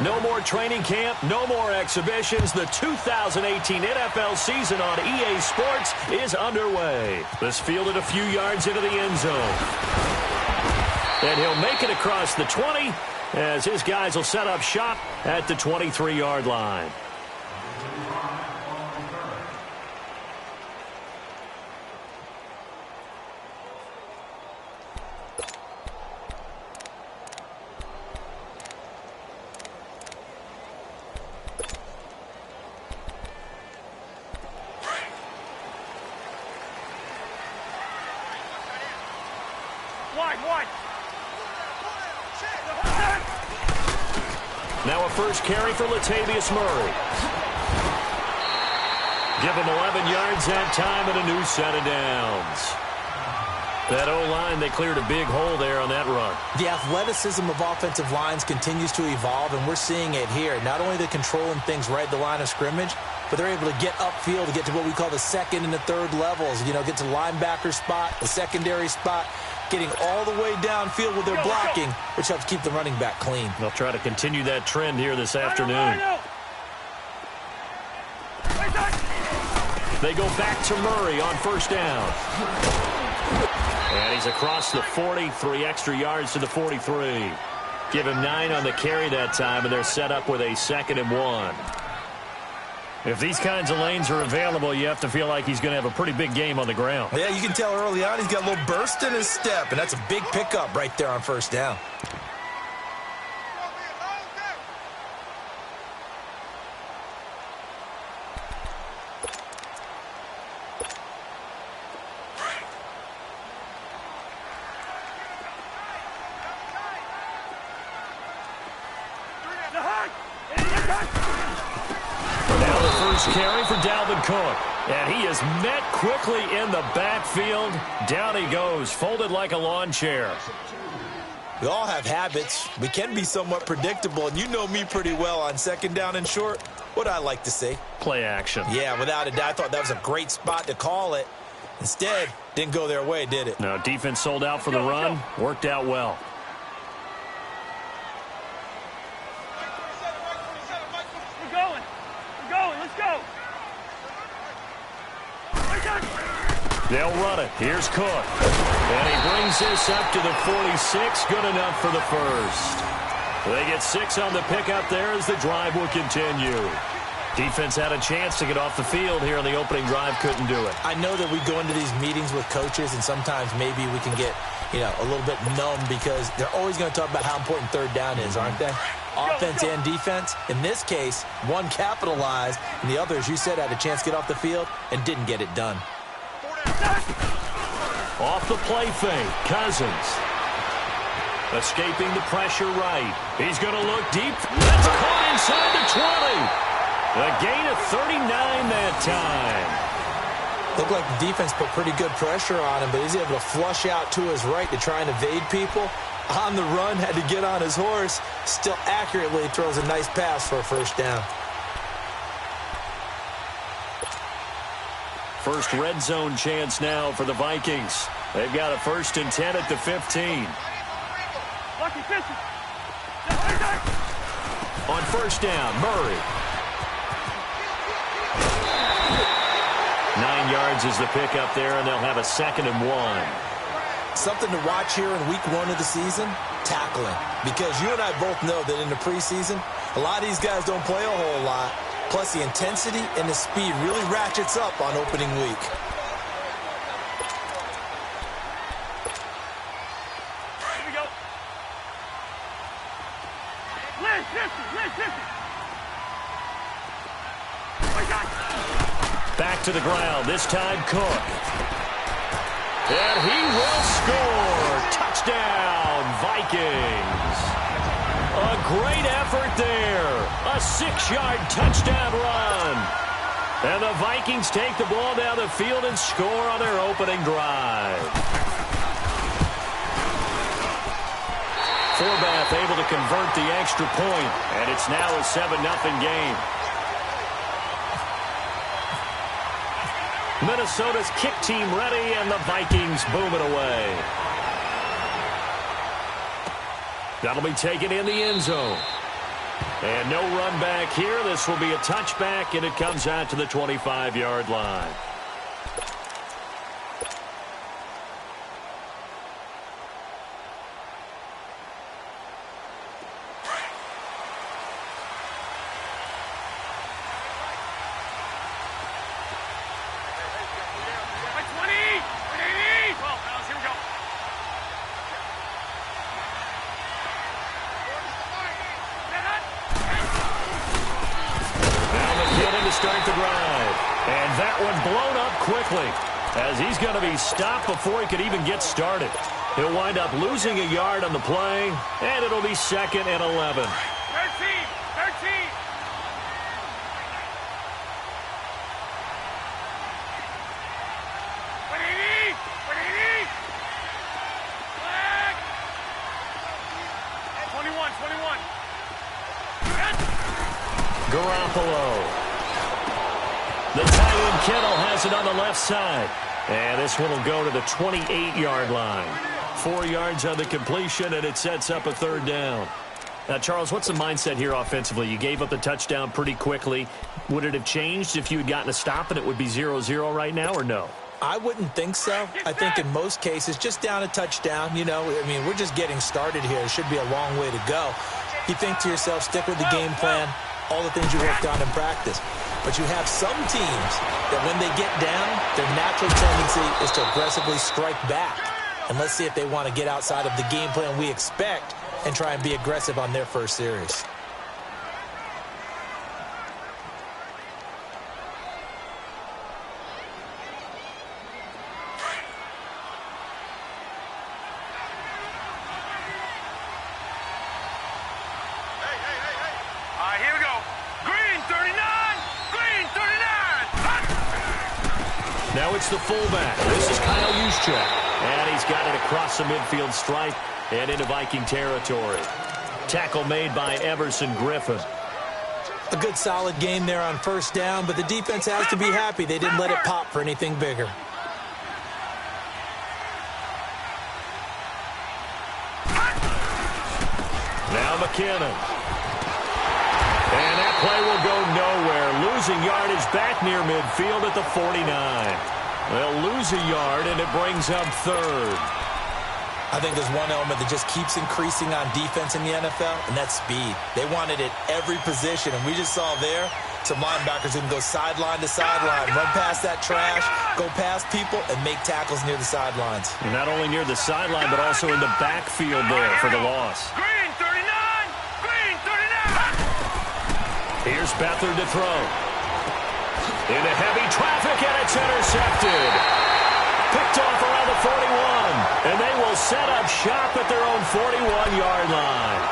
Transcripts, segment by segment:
No more training camp, no more exhibitions. The 2018 NFL season on EA Sports is underway. This fielded a few yards into the end zone. And he'll make it across the 20 as his guys will set up shop at the 23-yard line. Now a first carry for Latavius Murray. Give him 11 yards that time and a new set of downs. That O-line, they cleared a big hole there on that run. The athleticism of offensive lines continues to evolve, and we're seeing it here. Not only are they controlling things right at the line of scrimmage, but they're able to get upfield to get to what we call the second and the third levels. You know, get to linebacker spot, the secondary spot, getting all the way downfield with their blocking, which helps keep the running back clean. They'll try to continue that trend here this afternoon. They go back to Murray on first down. And he's across the 40, 3 extra yards to the 43. Give him 9 on the carry that time, and they're set up with a 2nd and 1. If these kinds of lanes are available, you have to feel like he's going to have a pretty big game on the ground. Yeah, you can tell early on he's got a little burst in his step, and that's a big pickup right there on first down. Carry for Dalvin Cook. And he is met quickly in the backfield. Down he goes, folded like a lawn chair. We all have habits. We can be somewhat predictable, and you know me pretty well on 2nd down and short. What I like to say? Play action. Yeah, without a doubt. I thought that was a great spot to call it. Instead, didn't go their way, did it? No, defense sold out for the run. Worked out well. They'll run it. Here's Cook. And he brings this up to the 46. Good enough for the first. They get 6 on the pickup there as the drive will continue. Defense had a chance to get off the field here on the opening drive. Couldn't do it. I know that we go into these meetings with coaches, and sometimes maybe we can get, a little bit numb because they're always going to talk about how important 3rd down is, aren't they? Offense and defense. In this case, one capitalized, and the other, as you said, had a chance to get off the field and didn't get it done. Off the play fake, Cousins. Escaping the pressure right. He's going to look deep. That's caught inside the 20. A gain of 39 that time. Looked like the defense put pretty good pressure on him, but he's able to flush out to his right to try and evade people. On the run, had to get on his horse. Still accurately throws a nice pass for a first down. First red zone chance now for the Vikings. They've got a 1st and 10 at the 15. On first down, Murray. 9 yards is the pickup there, and they'll have a 2nd and 1. Something to watch here in week 1 of the season, tackling. Because you and I both know that in the preseason, a lot of these guys don't play a whole lot. Plus, the intensity and the speed really ratchets up on opening week. Here we go. Back to the ground, this time Cook. And he will score. Touchdown, Vikings. A great effort there. A 6-yard touchdown run. And the Vikings take the ball down the field and score on their opening drive. Forbath able to convert the extra point, and it's now a 7-0 game. Minnesota's kick team ready, and the Vikings boom it away. That'll be taken in the end zone. And no run back here. This will be a touchback, and it comes out to the 25-yard line. Start the drive. And that one blown up quickly as he's going to be stopped before he could even get started. He'll wind up losing a yard on the play, and it'll be 2nd and 11. 13. Garoppolo. The tight end Kittle has it on the left side. And this one will go to the 28-yard line. 4 yards on the completion, and it sets up a 3rd down. Now, Charles, what's the mindset here offensively? You gave up the touchdown pretty quickly. Would it have changed if you had gotten a stop and it would be 0-0 right now, or no? I wouldn't think so. I think in most cases, just down a touchdown, we're just getting started here. It should be a long way to go. You think to yourself, stick with the game plan, all the things you worked on in practice. But you have some teams that when they get down, their natural tendency is to aggressively strike back. And let's see if they want to get outside of the game plan we expect and try and be aggressive on their first series. Now it's the fullback. This is Kyle Juszczyk. And he's got it across the midfield stripe and into Viking territory. Tackle made by Everson Griffin. A good solid game there on 1st down, but the defense has to be happy they didn't let it pop for anything bigger. Now McKinnon. And that play will go nowhere. Losing yardage back near midfield at the 49. They'll lose a yard, and it brings up 3rd. I think there's one element that just keeps increasing on defense in the NFL, and that's speed. They want it at every position, and we just saw there some linebackers who can go sideline to sideline, run past that trash, go past people, and make tackles near the sidelines. And not only near the sideline, but also in the backfield there for the loss. Green 39! Green 39! Here's Beathard to throw. Into heavy traffic, and it's intercepted. Picked off around the 41. And they will set up shop at their own 41-yard line.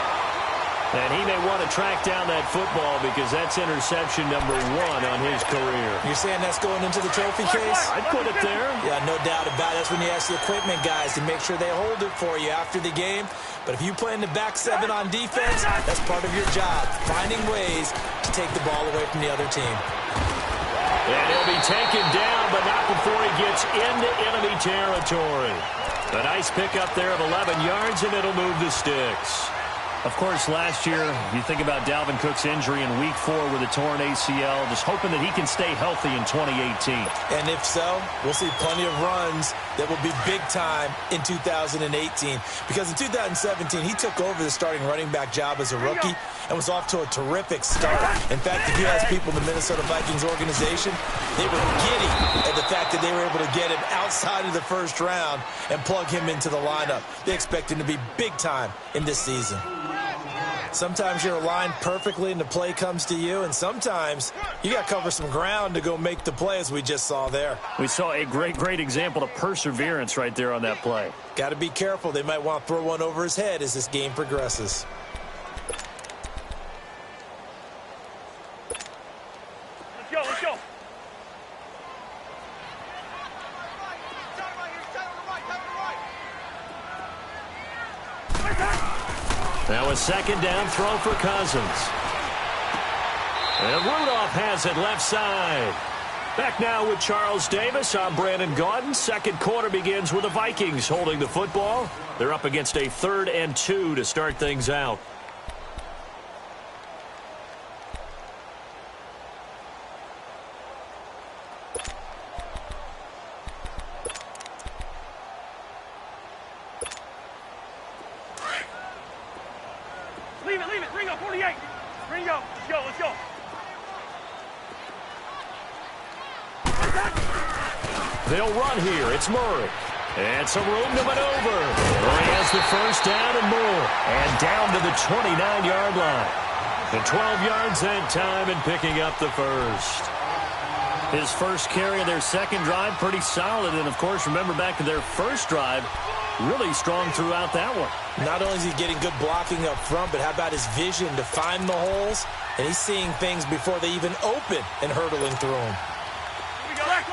And he may want to track down that football because that's interception number 1 on his career. You're saying that's going into the trophy case? I'd put it there. Yeah, no doubt about it. That's when you ask the equipment guys to make sure they hold it for you after the game. But if you play in the back 7 on defense, that's part of your job, finding ways to take the ball away from the other team. And he'll be taken down, but not before he gets into enemy territory. A nice pickup there of 11 yards, and it'll move the sticks. Of course, last year, you think about Dalvin Cook's injury in Week 4 with a torn ACL, just hoping that he can stay healthy in 2018. And if so, we'll see plenty of runs that will be big time in 2018. Because in 2017, he took over the starting running back job as a rookie and was off to a terrific start. In fact, if you ask people in the Minnesota Vikings organization, they were giddy at the fact that they were able to get him outside of the first round and plug him into the lineup. They expect him to be big time in this season. Sometimes you're aligned perfectly and the play comes to you, and sometimes you got to cover some ground to go make the play, as we just saw there. We saw a great example of perseverance right there on that play. Got to be careful. They might want to throw one over his head as this game progresses. Let's go. Now a second down throw for Cousins. And Rudolph has it left side. Back now with Charles Davis. I'm Brandon Gaudin. Second quarter begins with the Vikings holding the football. They're up against a 3rd and 2 to start things out. Leave it. Ringo, 48. Ringo, let's go. They'll run here. It's Murray. And some room to maneuver. Murray has the first down and more. And down to the 29-yard line. The 12 yards that time and picking up the first. His first carry of their second drive, pretty solid. And, of course, remember back to their first drive, really strong throughout that one. Not only is he getting good blocking up front, but how about his vision to find the holes? And he's seeing things before they even open and hurtling through them. Here we go. Black.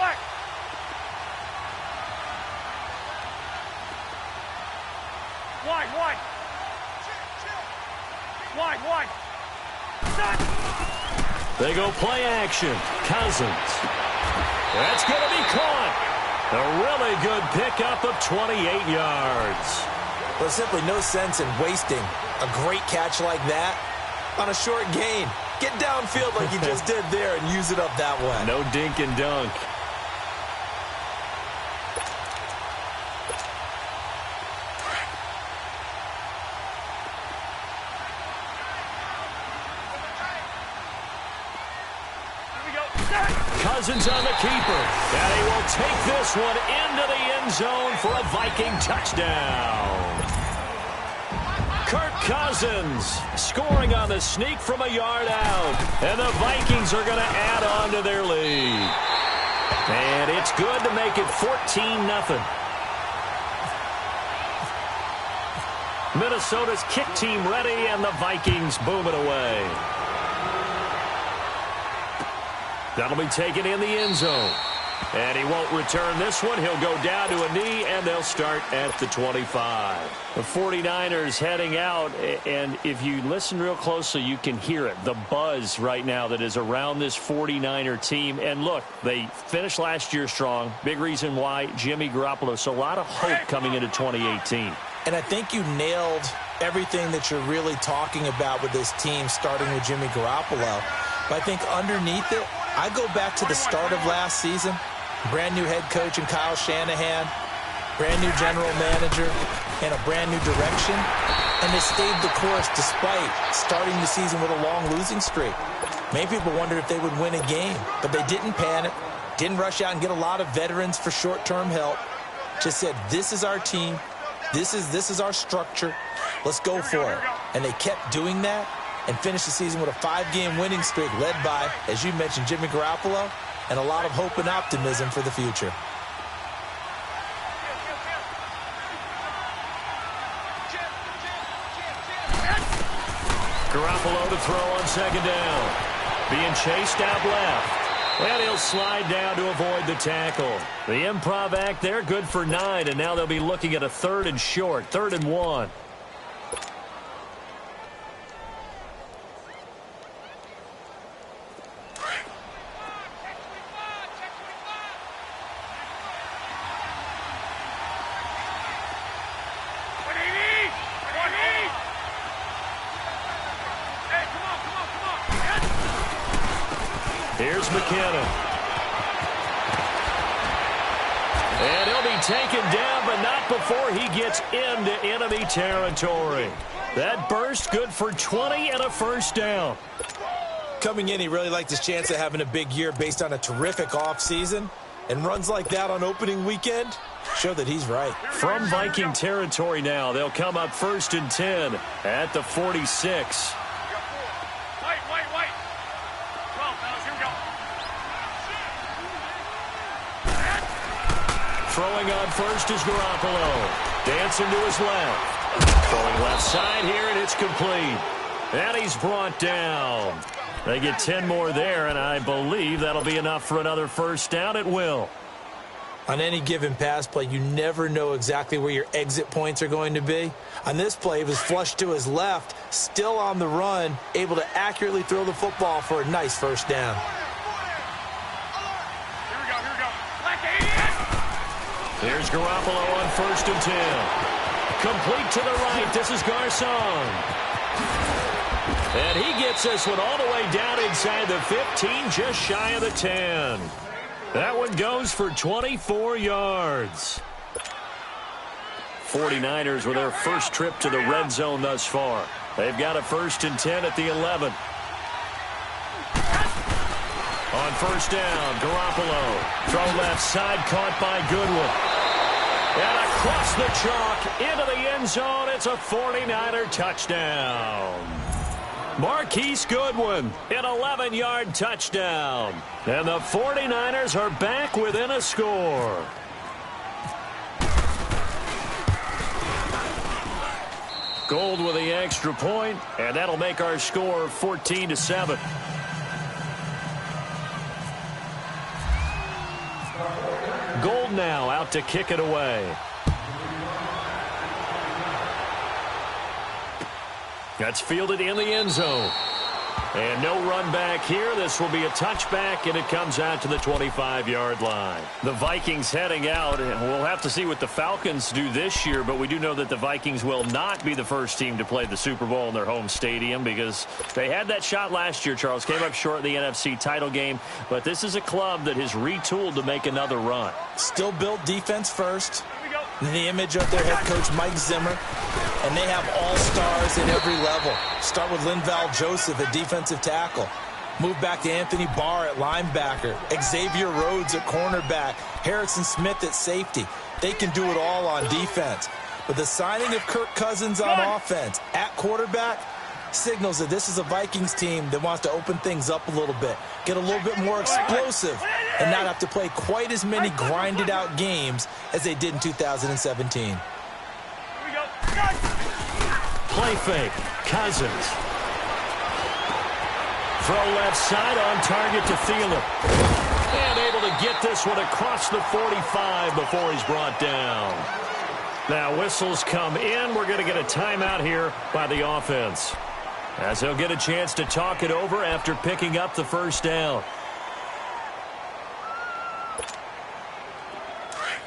Wide. Stop. They go play action. Cousins. That's going to be caught. A really good pickup of 28 yards. There's simply no sense in wasting a great catch like that on a short gain. Get downfield like you just did there and use it up that way. No dink and dunk. Cousins on the keeper. And he will take this one into the end zone for a Viking touchdown. Kirk Cousins scoring on the sneak from a yard out. And the Vikings are going to add on to their lead. And it's good to make it 14-0. Minnesota's kick team ready, and the Vikings boom it away. That'll be taken in the end zone. And he won't return this one. He'll go down to a knee, and they'll start at the 25. The 49ers heading out, and if you listen real closely, you can hear it. The buzz right now that is around this 49er team. And look, they finished last year strong. Big reason why, Jimmy Garoppolo. So a lot of hope coming into 2018. And I think you nailed everything that you're really talking about with this team, starting with Jimmy Garoppolo. But I think underneath it, I go back to the start of last season. Brand new head coach in Kyle Shanahan, brand new general manager, and a brand new direction. And they stayed the course despite starting the season with a long losing streak. Many people wondered if they would win a game, but they didn't panic, didn't rush out and get a lot of veterans for short-term help. Just said, this is our team. This is our structure. Let's go for it. And they kept doing that and finished the season with a 5-game winning streak led by, as you mentioned, Jimmy Garoppolo, and a lot of hope and optimism for the future. Garoppolo to throw on second down. Being chased out left. And he'll slide down to avoid the tackle. The improv act there, good for 9, and now they'll be looking at a 3rd and short, 3rd and 1. Here's McKinnon. And he'll be taken down, but not before he gets into enemy territory. That burst good for 20 and a first down. Coming in, he really liked his chance of having a big year based on a terrific offseason. And runs like that on opening weekend show that he's right. From Viking territory now, they'll come up 1st and 10 at the 46. Throwing on first is Garoppolo. Dancing to his left. Throwing left side here, and it's complete. And he's brought down. They get 10 more there, and I believe that'll be enough for another first down. It will. On any given pass play, you never know exactly where your exit points are going to be. On this play, it was flushed to his left, still on the run, able to accurately throw the football for a nice first down. Here's Garoppolo on 1st and 10. Complete to the right. This is Garcon. And he gets this one all the way down inside the 15, just shy of the 10. That one goes for 24 yards. 49ers with their first trip to the red zone thus far. They've got a 1st and 10 at the 11. On 1st down, Garoppolo. Throw left side, caught by Goodwin. And across the chalk, into the end zone, it's a 49er touchdown. Marquise Goodwin, an 11-yard touchdown. And the 49ers are back within a score. Gold with the extra point, and that'll make our score 14-7. Gold now out to kick it away. That's fielded in the end zone. And no run back here. This will be a touchback, and it comes out to the 25-yard line. The Vikings heading out, and we'll have to see what the Falcons do this year, but we do know that the Vikings will not be the first team to play the Super Bowl in their home stadium because they had that shot last year, Charles. Came up short in the NFC title game, but this is a club that has retooled to make another run. Still built defense first. The image of their head coach, Mike Zimmer. And they have all-stars at every level. Start with Linval Joseph at defensive tackle. Move back to Anthony Barr at linebacker. Xavier Rhodes at cornerback. Harrison Smith at safety. They can do it all on defense. But the signing of Kirk Cousins on offense at quarterback signals that this is a Vikings team that wants to open things up a little bit, get a little bit more explosive, and not have to play quite as many grinded-out games as they did in 2017. Play fake. Cousins. Throw left side on target to Thielen. And able to get this one across the 45 before he's brought down. Now whistles come in. We're going to get a timeout here by the offense, as he'll get a chance to talk it over after picking up the 1st down.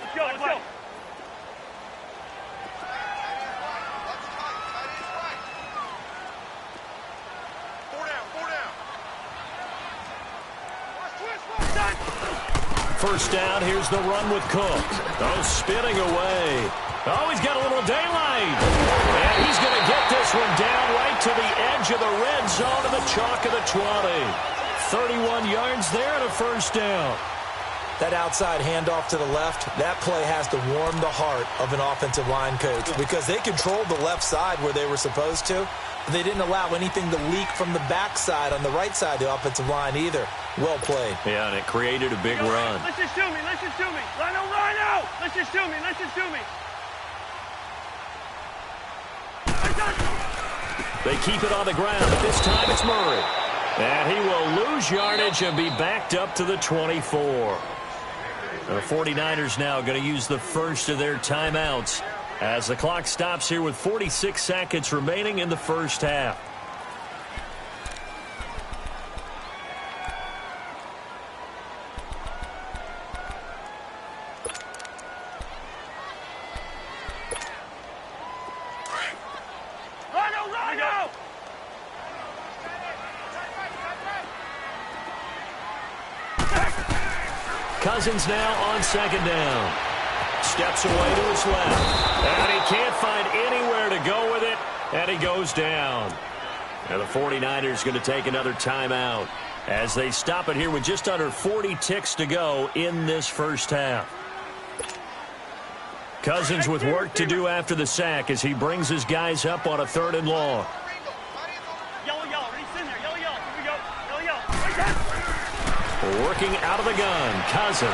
Let's go, let's go. First down, here's the run with Cook. Oh, spinning away. Oh, he's got a little daylight. And he's going to get this one down right to the edge of the red zone of the chalk of the 20. 31 yards there and a 1st down. That outside handoff to the left, that play has to warm the heart of an offensive line coach because they controlled the left side where they were supposed to. But they didn't allow anything to leak from the backside on the right side of the offensive line either. Well played. Yeah, and it created a big run. Let's just do me. Let's just do me. Rhino. Let's just do me. Let's just do me. They keep it on the ground, but this time it's Murray. And he will lose yardage and be backed up to the 24. The 49ers now going to use the first of their timeouts as the clock stops here with 46 seconds remaining in the 1st half. Rhino! Cousins now on 2nd down. Steps away to his left. And he can't find anywhere to go with it. And he goes down. And the 49ers going to take another timeout as they stop it here with just under 40 ticks to go in this 1st half. Cousins with work to do after the sack as he brings his guys up on a 3rd and long. Yellow. Reach in there. Yellow. Here we go. Yellow. Working out of the gun. Cousins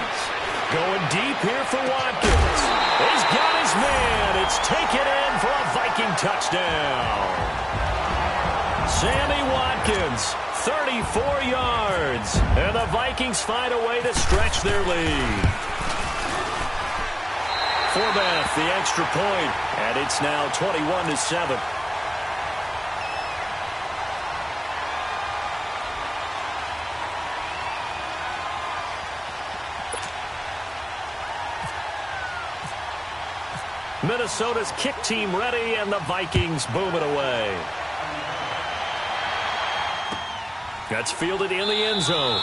going deep here for Watkins. He's got his man. It's taken in for a Viking touchdown. Sammy Watkins, 34 yards. And the Vikings find a way to stretch their lead. Forbath, the extra point, and it's now 21-7. Minnesota's kick team ready, and the Vikings boom it away. That's fielded in the end zone.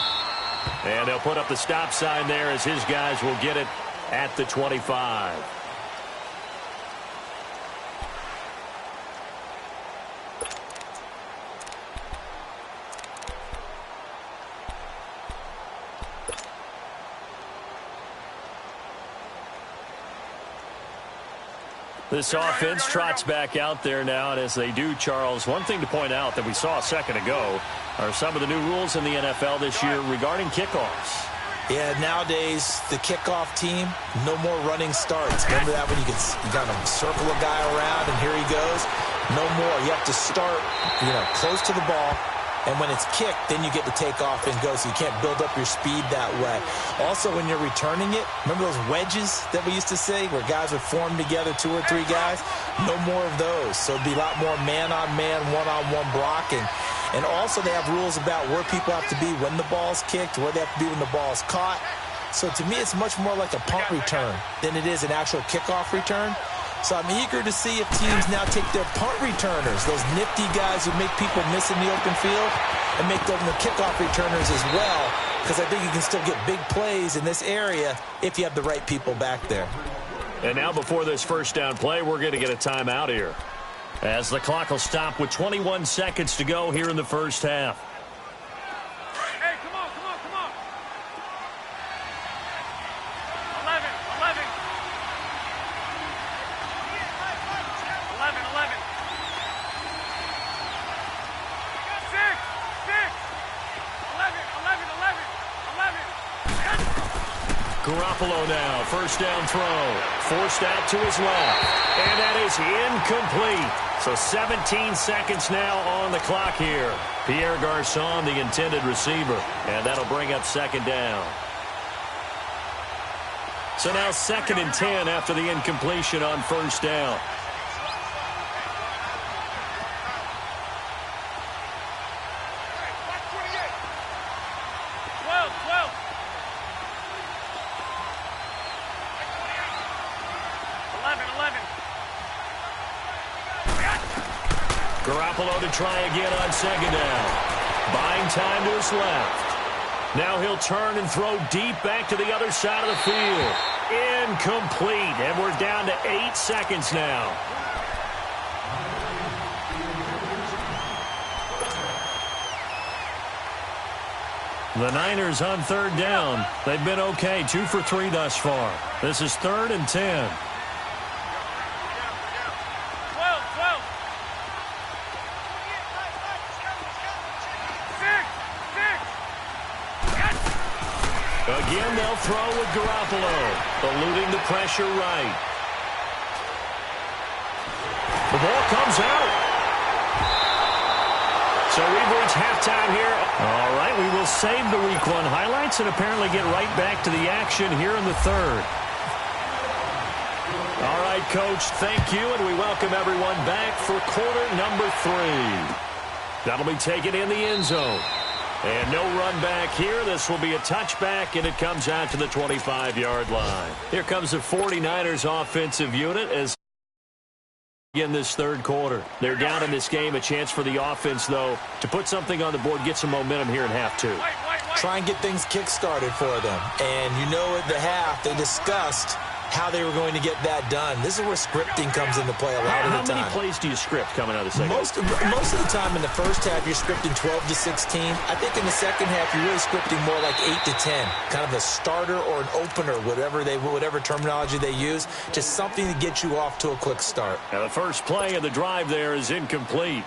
And they'll put up the stop sign there as his guys will get it at the 25. This offense trots back out there now, and as they do, Charles, one thing to point out that we saw a second ago are some of the new rules in the NFL this year regarding kickoffs. Yeah, nowadays, the kickoff team, no more running starts. Remember that when you kind of circle a guy around and here he goes? No more. You have to start, close to the ball. And when it's kicked, then you get to take off and go, so you can't build up your speed that way. Also, when you're returning it, remember those wedges that we used to say where guys would form together, 2 or 3 guys? No more of those. So it'd be a lot more man-on-man, one-on-one blocking. And also they have rules about where people have to be when the ball's kicked, where they have to be when the ball's caught. So to me, it's much more like a punt return than it is an actual kickoff return. So I'm eager to see if teams now take their punt returners, those nifty guys who make people miss in the open field, and make them the kickoff returners as well, because I think you can still get big plays in this area if you have the right people back there. And now before this first down play, we're going to get a timeout here, as the clock will stop with 21 seconds to go here in the first half. Hey, come on. 11. 11. Garoppolo now, first down throw, forced out to his left, and that is incomplete. So 17 seconds now on the clock here. Pierre Garçon, the intended receiver, and that'll bring up second down. So now 2nd and 10 after the incompletion on first down. Garoppolo to try again on second down. Buying time to his left. Now he'll turn and throw deep back to the other side of the field. Incomplete, and we're down to 8 seconds now. The Niners on third down. They've been okay, 2 for 3 thus far. This is 3rd and 10. Again, they'll throw with Garoppolo, eluding the pressure right. The ball comes out. So we've reached halftime here. All right, we will save the Week 1 highlights and apparently get right back to the action here in the 3rd. All right, Coach, thank you, and we welcome everyone back for quarter number 3. That'll be taken in the end zone. And no run back here. This will be a touchback, and it comes out to the 25-yard line. Here comes the 49ers offensive unit as in this 3rd quarter. They're down in this game. A chance for the offense, though, to put something on the board, get some momentum here in half 2. Try and get things kick-started for them. And at the half, they discussed how they were going to get that done. This is where scripting comes into play a lot of the time. How many plays do you script coming out of the second? Most of the time in the first half, you're scripting 12 to 16. I think in the second half, you're really scripting more like 8 to 10. Kind of a starter or an opener, whatever terminology they use. Just something to get you off to a quick start. Now, the first play of the drive there is incomplete.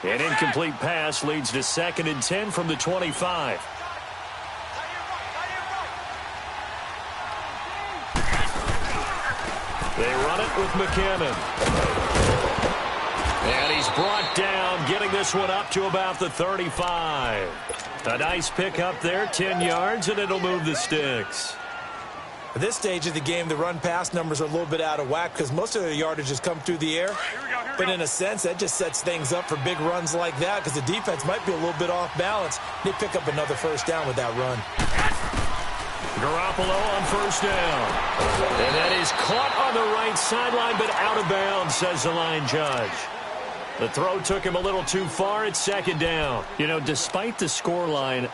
An incomplete pass leads to 2nd and 10 from the 25. They run it with McKinnon. And he's brought down, getting this one up to about the 35. A nice pick up there, 10 yards, and it'll move the sticks. At this stage of the game, the run-pass numbers are a little bit out of whack because most of their yardage has come through the air. But in a sense, that just sets things up for big runs like that because the defense might be a little bit off balance. They pick up another first down with that run. Garoppolo on first down. And that is caught on the right sideline, but out of bounds, says the line judge. The throw took him a little too far. It's 2nd down. Despite the scoreline,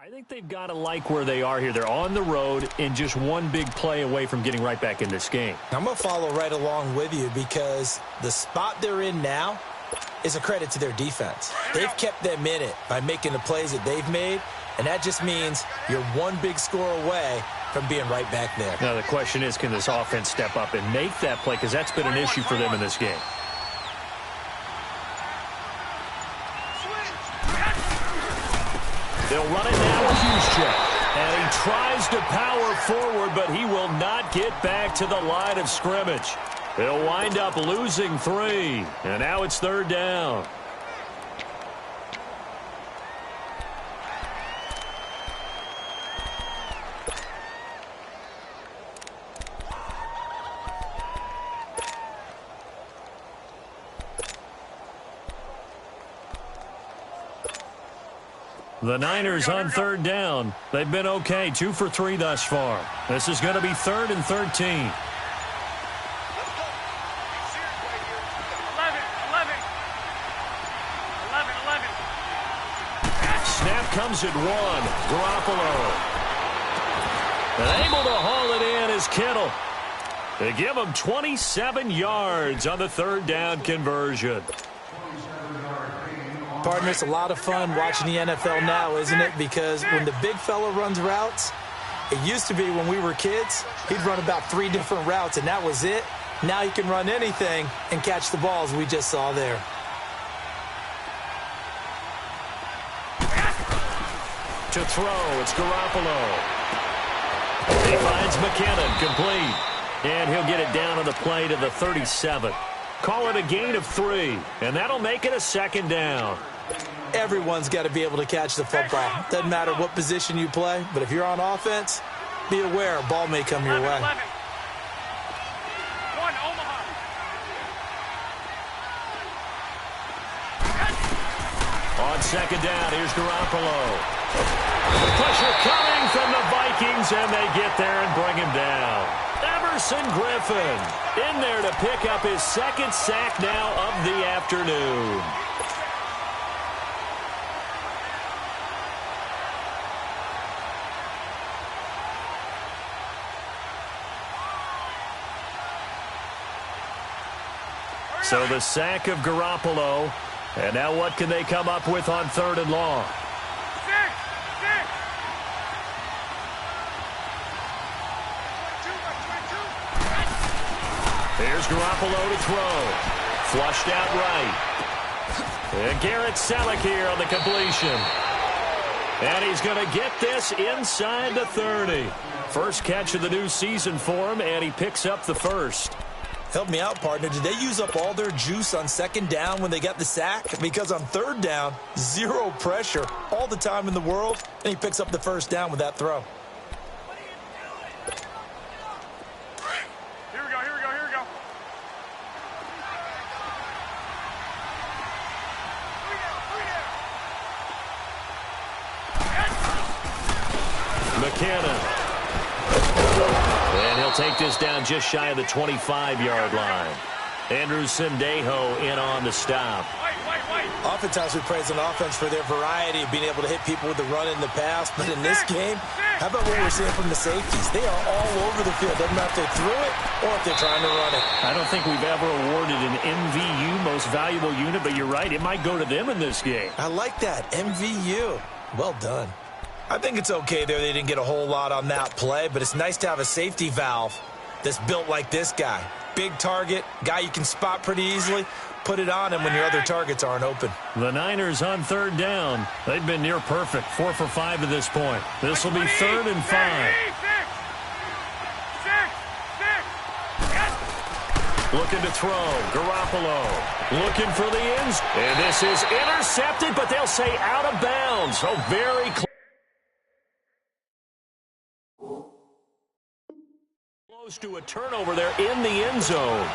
I think they've got to like where they are here. They're on the road and just one big play away from getting right back in this game. I'm going to follow right along with you because the spot they're in now, is a credit to their defense. They've kept them in it by making the plays that they've made, and that just means you're one big score away from being right back there. Now the question is, can this offense step up and make that play? Because that's been an issue for them in this game. They'll run it now with Juszczyk. And he tries to power forward, but he will not get back to the line of scrimmage. They'll wind up losing 3. And now it's 3rd down. The Niners on 3rd down. They've been okay, 2 for 3 thus far. This is going to be 3rd and 13. 11. Snap comes at 1. Garoppolo. And able to haul it in is Kittle. They give him 27 yards on the 3rd down conversion. Partner, it's a lot of fun watching the NFL now, isn't it? Because when the big fella runs routes, it used to be when we were kids, he'd run about 3 different routes, and that was it. Now he can run anything and catch the balls we just saw there. To throw, it's Garoppolo. He finds McKinnon, complete. And he'll get it down on the play to the 37. Call it a gain of 3, and that'll make it a 2nd down. Everyone's got to be able to catch the football. Doesn't matter what position you play, but if you're on offense, be aware a ball may come your way. 1, Omaha. On 2nd down, here's Garoppolo. Pressure coming from the Vikings, and they get there and bring him down. Everson Griffin in there to pick up his 2nd sack now of the afternoon. So the sack of Garoppolo. And now what can they come up with on 3rd and long? 6. Here's Garoppolo to throw. Flushed out right. And Garrett Selleck here on the completion. And he's going to get this inside the 30. First catch of the new season for him, and he picks up the 1st. Help me out, partner. Did they use up all their juice on 2nd down when they got the sack? Because on 3rd down, 0 pressure, all the time in the world, and he picks up the 1st down with that throw. Here we go. McKinnon. And he'll take this down just shy of the 25-yard line. Andrew Sendejo in on the stop. Oftentimes we praise an offense for their variety of being able to hit people with the run in the pass. But in this game, how about what we're seeing from the safeties? They are all over the field. Doesn't matter if they threw it or if they're trying to run it. I don't think we've ever awarded an MVU, most valuable unit, but you're right. It might go to them in this game. I like that. MVU. Well done. I think it's okay there. They didn't get a whole lot on that play, but it's nice to have a safety valve that's built like this guy. Big target, guy you can spot pretty easily. Put it on him when your other targets aren't open. The Niners on 3rd down. They've been near perfect, 4 for 5 to this point. This will be 3rd and 5. Looking to throw. Garoppolo looking for the ends. And this is intercepted, but they'll say out of bounds. So very close to a turnover there in the end zone.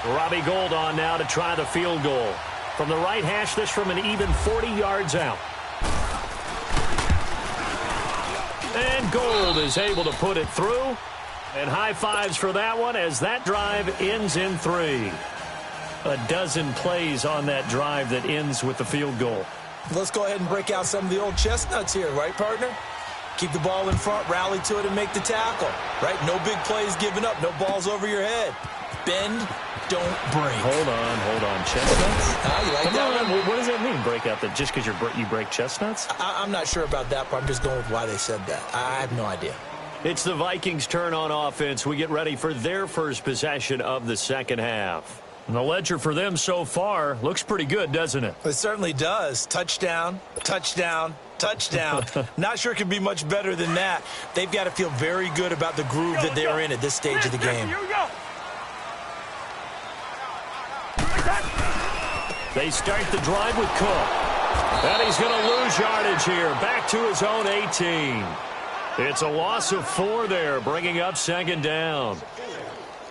Robbie Gould on now to try the field goal. From the right hash, this from an even 40 yards out. And Gould is able to put it through. And high fives for that one as that drive ends in 3. A dozen plays on that drive that ends with the field goal. Let's go ahead and break out some of the old chestnuts here, right, partner? Keep the ball in front, rally to it, and make the tackle, right? No big plays given up, no balls over your head. Bend, don't break. Hold on. Chestnuts? You like that one? What does that mean, break out? That just because you break chestnuts? I'm not sure about that, but I'm just going with why they said that. I have no idea. It's the Vikings' turn on offense. We get ready for their first possession of the second half. And the ledger for them so far looks pretty good, doesn't it? It certainly does. Touchdown, touchdown, touchdown. Not sure it can be much better than that. They've got to feel very good about the groove that they're in at this stage of the game. Here we go. They start the drive with Cook. And he's going to lose yardage here. Back to his own 18. It's a loss of 4 there, bringing up second down.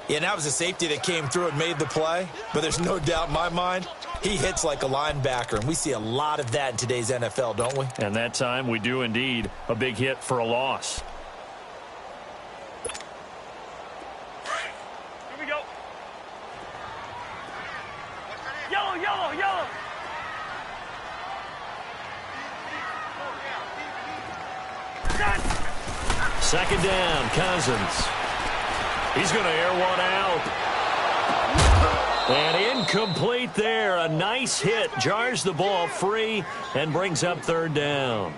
Yeah, and that was a safety that came through and made the play. But there's no doubt in my mind, he hits like a linebacker. And we see a lot of that in today's NFL, don't we? And that time we do indeed a big hit for a loss. Here we go. Yellow, yellow, yellow. Second down, Cousins. He's going to air one out. And incomplete there. A nice hit. Jars the ball free and brings up third down.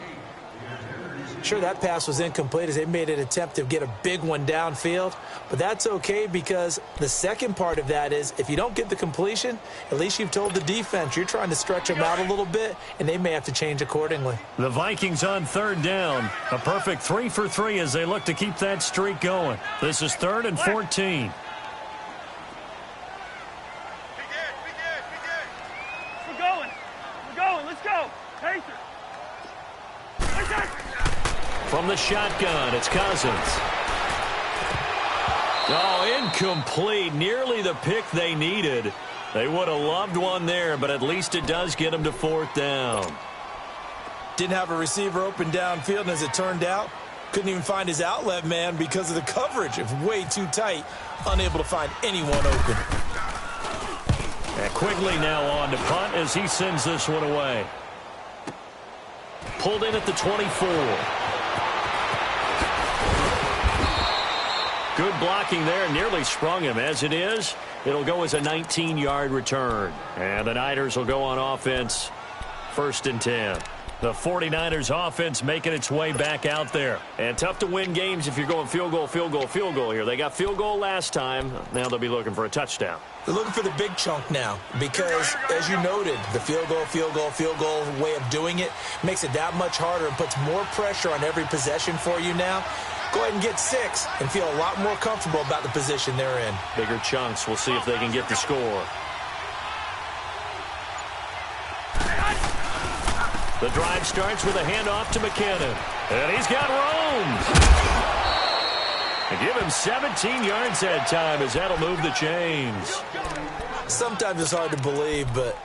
Sure, that pass was incomplete as they made an attempt to get a big one downfield. But that's okay because the second part of that is if you don't get the completion, at least you've told the defense you're trying to stretch them out a little bit, and they may have to change accordingly. The Vikings on third down. A perfect 3 for 3 as they look to keep that streak going. This is 3rd and 14. We're going. Let's go. Pacer. From the shotgun, it's Cousins. Oh, incomplete. Nearly the pick they needed. They would have loved one there, but at least it does get them to 4th down. Didn't have a receiver open downfield, and as it turned out, couldn't even find his outlet man because of the coverage. It was way too tight, unable to find anyone open. And Quigley now on to punt as he sends this one away. Pulled in at the 24. Good blocking there, nearly sprung him. As it is, it'll go as a 19-yard return. And the Niners will go on offense, 1st and 10. The 49ers offense making its way back out there. And tough to win games if you're going field goal here. They got field goal last time. Now they'll be looking for a touchdown. They're looking for the big chunk now because, as you noted, the field goal way of doing it makes it that much harder and puts more pressure on every possession for you now. Go ahead and get 6 and feel a lot more comfortable about the position they're in. Bigger chunks. We'll see if they can get the score. The drive starts with a handoff to McKinnon. And he's got room. And give him 17 yards that time as that'll move the chains. Sometimes it's hard to believe, but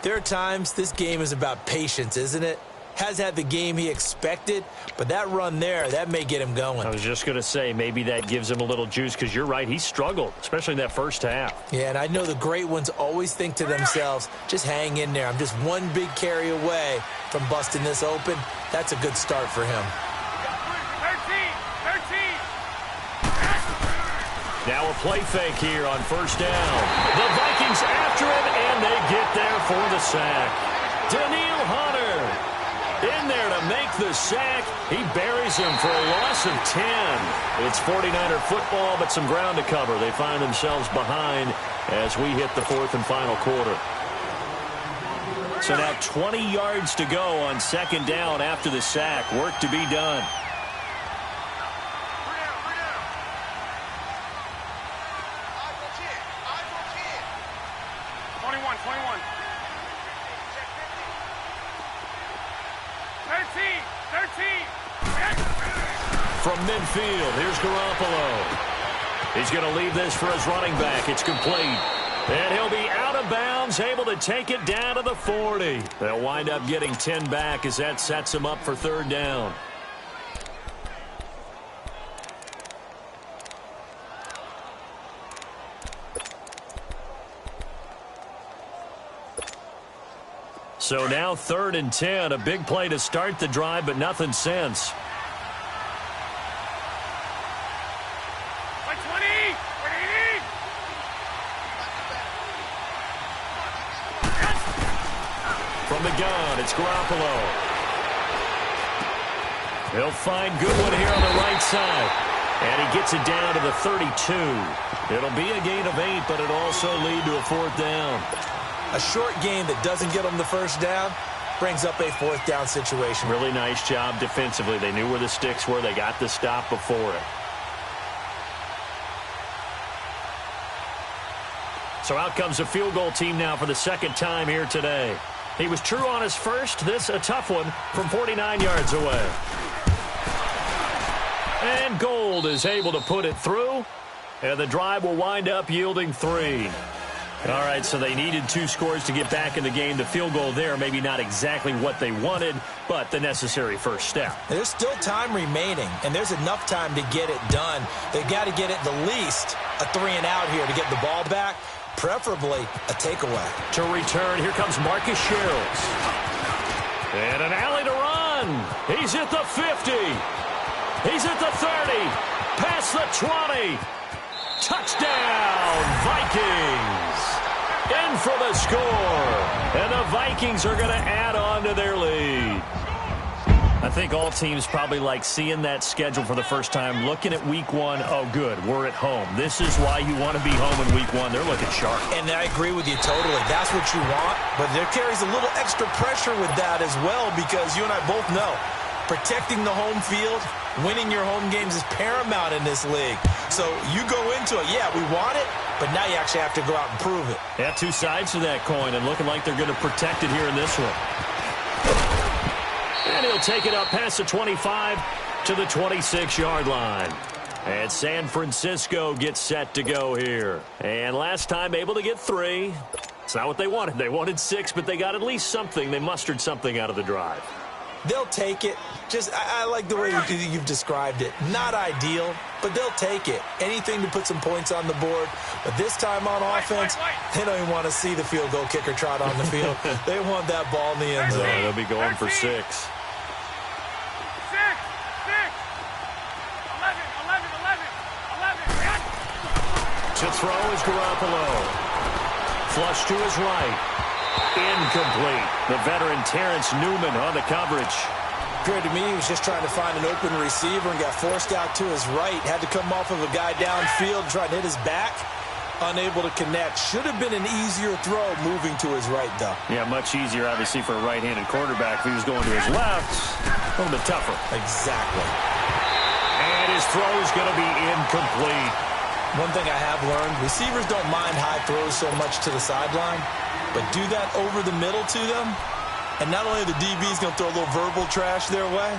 there are times this game is about patience, isn't it? Has had the game he expected, but that run there, that may get him going. I was just going to say, maybe that gives him a little juice because you're right, he struggled, especially in that first half. Yeah, and I know the great ones always think to themselves, just hang in there. I'm just one big carry away from busting this open. That's a good start for him. 13. Now a play fake here on 1st down. The Vikings after him, and they get there for the sack. Daniil Hunter in there to make the sack. He buries him for a loss of 10. It's 49er football, but some ground to cover. They find themselves behind as we hit the 4th and final quarter. So now 20 yards to go on 2nd down after the sack. Work to be done. 21. 13. From midfield, here's Garoppolo. He's going to leave this for his running back. It's complete. And he'll be out of bounds, able to take it down to the 40. They'll wind up getting 10 back as that sets him up for 3rd down. So now 3rd and 10, a big play to start the drive, but nothing since. From the gun, it's Garoppolo. He'll find Goodwin here on the right side. And he gets it down to the 32. It'll be a gain of 8, but it'll also lead to a 4th down. A short game that doesn't get them the first down brings up a 4th down situation. Really nice job defensively. They knew where the sticks were. They got the stop before it. So out comes the field goal team now for the second time here today. He was true on his first. This a tough one from 49 yards away. And Gold is able to put it through. And the drive will wind up yielding 3. All right, so they needed 2 scores to get back in the game. The field goal there, maybe not exactly what they wanted, but the necessary first step. There's still time remaining, and there's enough time to get it done. They've got to get it the least a 3-and-out here to get the ball back, preferably a takeaway. To return, here comes Marcus Sherrills. And an alley to run. He's at the 50. He's at the 30. Past the 20. Touchdown, Vikings. In for the score. And the Vikings are going to add on to their lead. I think all teams probably like seeing that schedule for the first time, looking at week 1. Oh, good, we're at home. This is why you want to be home in week 1. They're looking sharp. And I agree with you totally. That's what you want. But there carries a little extra pressure with that as well, because you and I both know protecting the home field, winning your home games is paramount in this league. So you go into it, yeah, we want it, but now you actually have to go out and prove it. Yeah, 2 sides to that coin, and looking like they're going to protect it here in this one. And he'll take it up past the 25 to the 26-yard line. And San Francisco gets set to go here. And last time able to get 3. It's not what they wanted. They wanted 6, but they got at least something. They mustered something out of the drive. They'll take it. I like the way you've described it. Not ideal, but they'll take it. Anything to put some points on the board. But this time on offense, they don't even want to see the field goal kicker trot on the field. They want that ball in the end zone. They'll be going for 6. 6. 11. 11. 11. To throw is Garoppolo. Flush to his right. Incomplete. The veteran Terrence Newman on the coverage. Appeared to me he was just trying to find an open receiver and got forced out to his right. Had to come off of a guy downfield, try to hit his back. Unable to connect. Should have been an easier throw moving to his right, though. Yeah, much easier, obviously, for a right-handed quarterback. If he was going to his left, a little bit tougher. Exactly. And his throw is going to be incomplete. One thing I have learned, receivers don't mind high throws so much to the sideline, but do that over the middle to them, and not only the DB's going to throw a little verbal trash their way,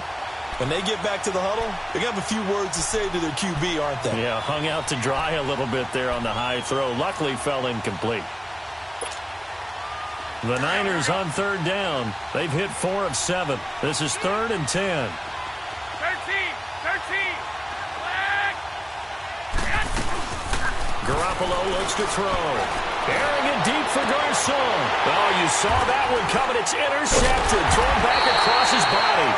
when they get back to the huddle, they're going to have a few words to say to their QB, aren't they? Yeah, hung out to dry a little bit there on the high throw. Luckily fell incomplete. The Niners on 3rd down. They've hit 4 of 7. This is 3rd and 10. 13. 13. Garoppolo looks to throw. Airing it deep for Garcon. Oh, you saw that one coming. It's intercepted. Thrown back across his body.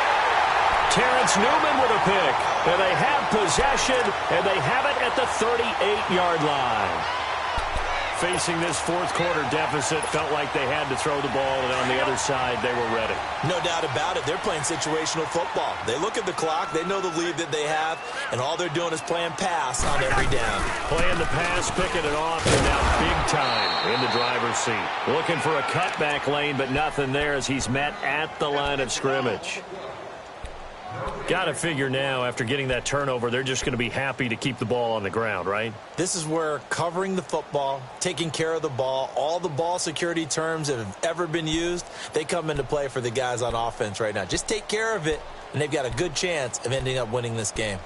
Terrence Newman with a pick. And they have possession, and they have it at the 38-yard line. Facing this 4th quarter deficit, felt like they had to throw the ball, and on the other side, they were ready. No doubt about it. They're playing situational football. They look at the clock, they know the lead that they have, and all they're doing is playing pass on every down. Playing the pass, picking it off, and now big time in the driver's seat. Looking for a cutback lane, but nothing there as he's met at the line of scrimmage. Got to figure now, after getting that turnover, they're just going to be happy to keep the ball on the ground, right? This is where covering the football, taking care of the ball, all the ball security terms that have ever been used, they come into play for the guys on offense right now. Just take care of it, and they've got a good chance of ending up winning this game.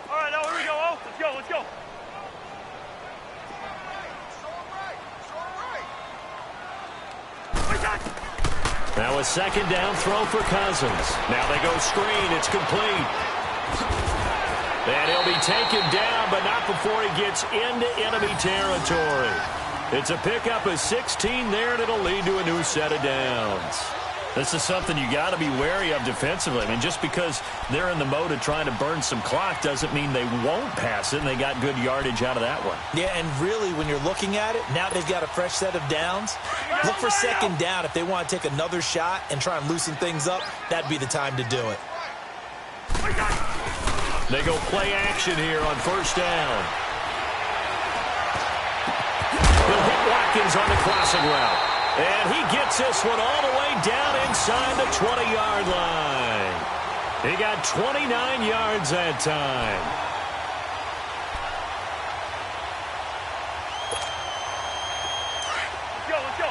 All right, now here we go. Oh, let's go. Let's go. Now a 2nd down throw for Cousins. Now they go screen. It's complete. And he'll be taken down, but not before he gets into enemy territory. It's a pickup of 16 there, and it'll lead to a new set of downs. This is something you got to be wary of defensively. I mean, just because they're in the mode of trying to burn some clock doesn't mean they won't pass it, and they got good yardage out of that one. Yeah, and really, when you're looking at it, now they've got a fresh set of downs. Look for second down. If they want to take another shot and try and loosen things up, that'd be the time to do it. They go play action here on first down. He'll hit Watkins on the crossing route. And he gets this one all the way down inside the 20-yard line. He got 29 yards that time. Let's go.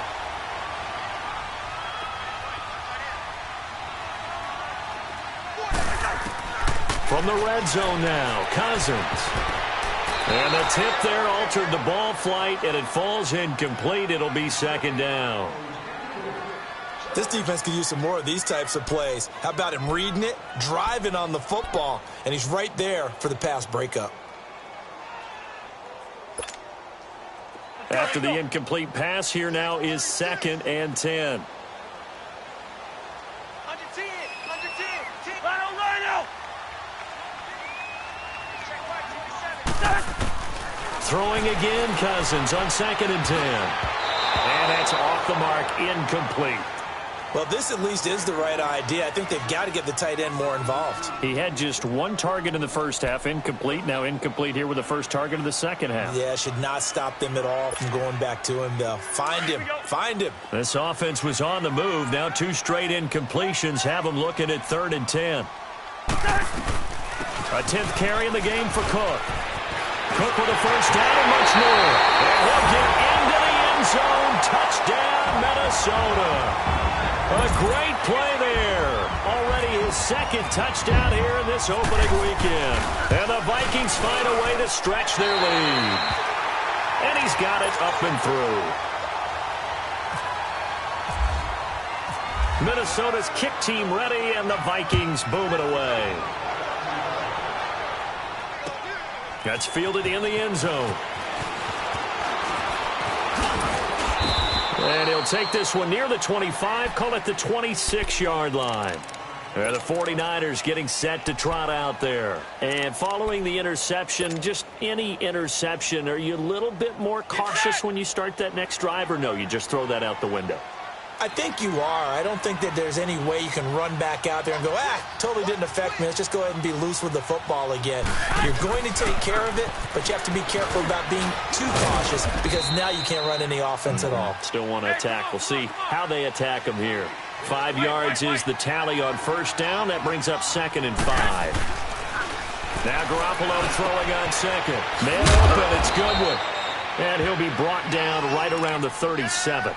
From the red zone now, Cousins. And the tip there altered the ball flight, and it falls incomplete. It'll be second down. This defense could use some more of these types of plays. How about him reading it, driving on the football, and he's right there for the pass breakup. After the incomplete pass, here now is 2nd and 10. Throwing again, Cousins on 2nd and 10. And that's off the mark, incomplete. Well, this at least is the right idea. I think they've got to get the tight end more involved. He had just one target in the first half, incomplete. Now incomplete here with the first target of the second half. Yeah, should not stop them at all from going back to him, though. Find him. This offense was on the move. Now 2 straight incompletions have them looking at 3rd and 10. A 10th carry in the game for Cook. Cook with a first down and much more. And he'll get into the end zone. Touchdown, Minnesota. A great play there. Already his 2nd touchdown here in this opening weekend. And the Vikings find a way to stretch their lead. And he's got it up and through. Minnesota's kick team ready, and the Vikings boom it away. That's fielded in the end zone. And he'll take this one near the 25, call it the 26-yard line. The 49ers getting set to trot out there. And following the interception, just any interception, are you a little bit more cautious when you start that next drive, or no, you just throw that out the window? I think you are. I don't think that there's any way you can run back out there and go, totally didn't affect me. Let's just go ahead and be loose with the football again. You're going to take care of it, but you have to be careful about being too cautious because now you can't run any offense at all. Still want to attack. We'll see how they attack them here. 5 yards is the tally on first down. That brings up 2nd and 5. Now Garoppolo throwing on 2nd. Man open, it's Goodwin. And he'll be brought down right around the 37.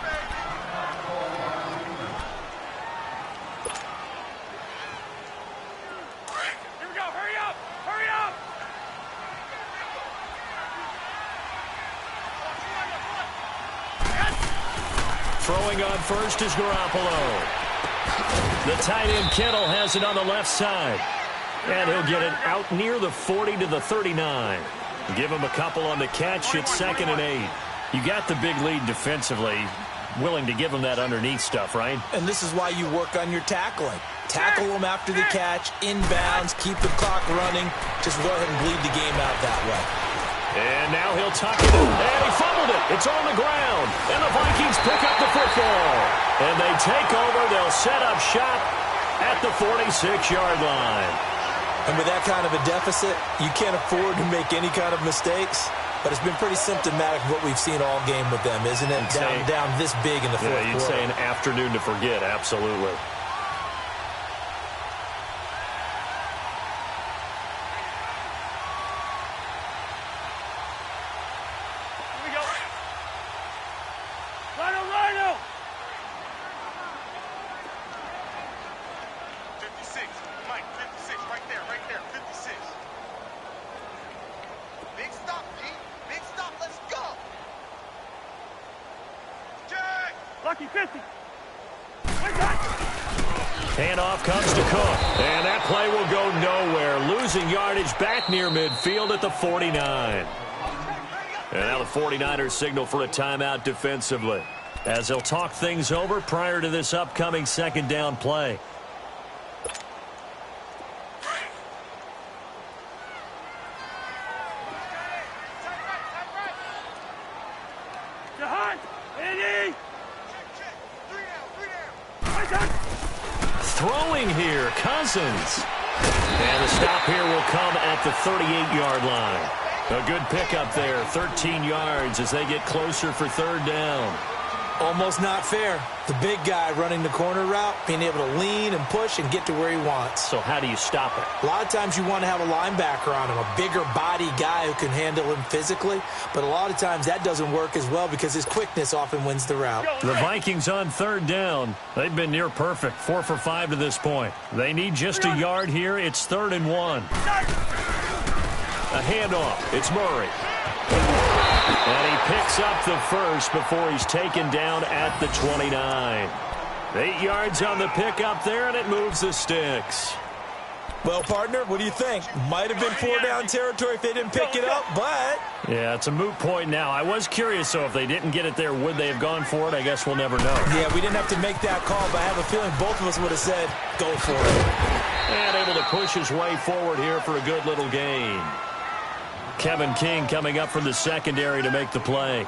Throwing on first is Garoppolo. The tight end Kittle has it on the left side. And he'll get it out near the 40 to the 39. Give him a couple on the catch. It's 2nd and 8. You got the big lead defensively. Willing to give him that underneath stuff, right? And this is why you work on your tackling. Tackle them after the catch, inbounds, keep the clock running. Just go ahead and bleed the game out that way. And now he'll tuck it in. And he fumbled it. It's on the ground. And the Vikings pick up the football. And they take over. They'll set up shop at the 46-yard line. And with that kind of a deficit, you can't afford to make any kind of mistakes. But it's been pretty symptomatic of what we've seen all game with them, isn't it? Down this big in the fourth quarter. You'd say an afternoon to forget, absolutely. Rhino! 56, Mike, 56, right there, 56. Big stop, G. Big stop, let's go. Jack! Lucky 50. Handoff comes to Cook. And that play will go nowhere. Losing yardage back near midfield at the 49. And now the 49ers signal for a timeout defensively. as they'll talk things over prior to this upcoming second down play. Throwing here, Cousins. And the stop here will come at the 38-yard line. A good pickup there, 13 yards as they get closer for third down. Almost not fair. The big guy running the corner route, being able to lean and push and get to where he wants. So how do you stop it? A lot of times you want to have a linebacker on him, a bigger body guy who can handle him physically. But a lot of times that doesn't work as well because his quickness often wins the route. The Vikings on third down. They've been near perfect, 4 for 5 to this point. They need just a yard here. It's 3rd and 1. A handoff. It's Murray. And he picks up the first before he's taken down at the 29. 8 yards on the pickup there, and it moves the sticks. Well, partner, what do you think? Might have been 4-down territory if they didn't pick it up, but... Yeah, it's a moot point now. I was curious, so if they didn't get it there, would they have gone for it? I guess we'll never know. Yeah, we didn't have to make that call, but I have a feeling both of us would have said, go for it. And able to push his way forward here for a good little gain. Kevin King coming up from the secondary to make the play.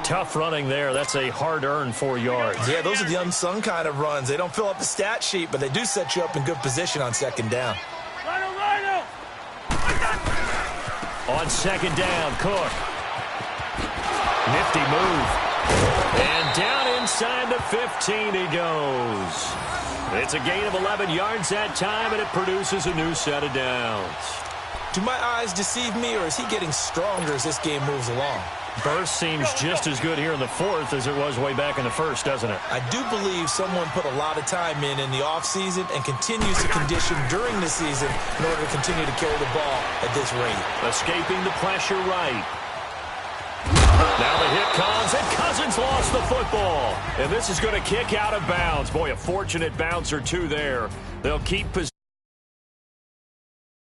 Tough running there. That's a hard-earned 4 yards. Yeah, those are the unsung kind of runs. They don't fill up the stat sheet, but they do set you up in good position on second down. On second down, Cook. Nifty move. And down inside the 15 he goes. It's a gain of 11 yards that time, and it produces a new set of downs. Do my eyes deceive me, or is he getting stronger as this game moves along? Burst seems just as good here in the fourth as it was way back in the first, doesn't it? I do believe someone put a lot of time in the offseason and continues to condition during the season in order to continue to carry the ball at this rate. Escaping the pressure right. Now the hit comes, and Cousins lost the football. And this is going to kick out of bounds. Boy, a fortunate bounce or two there. They'll keep possession.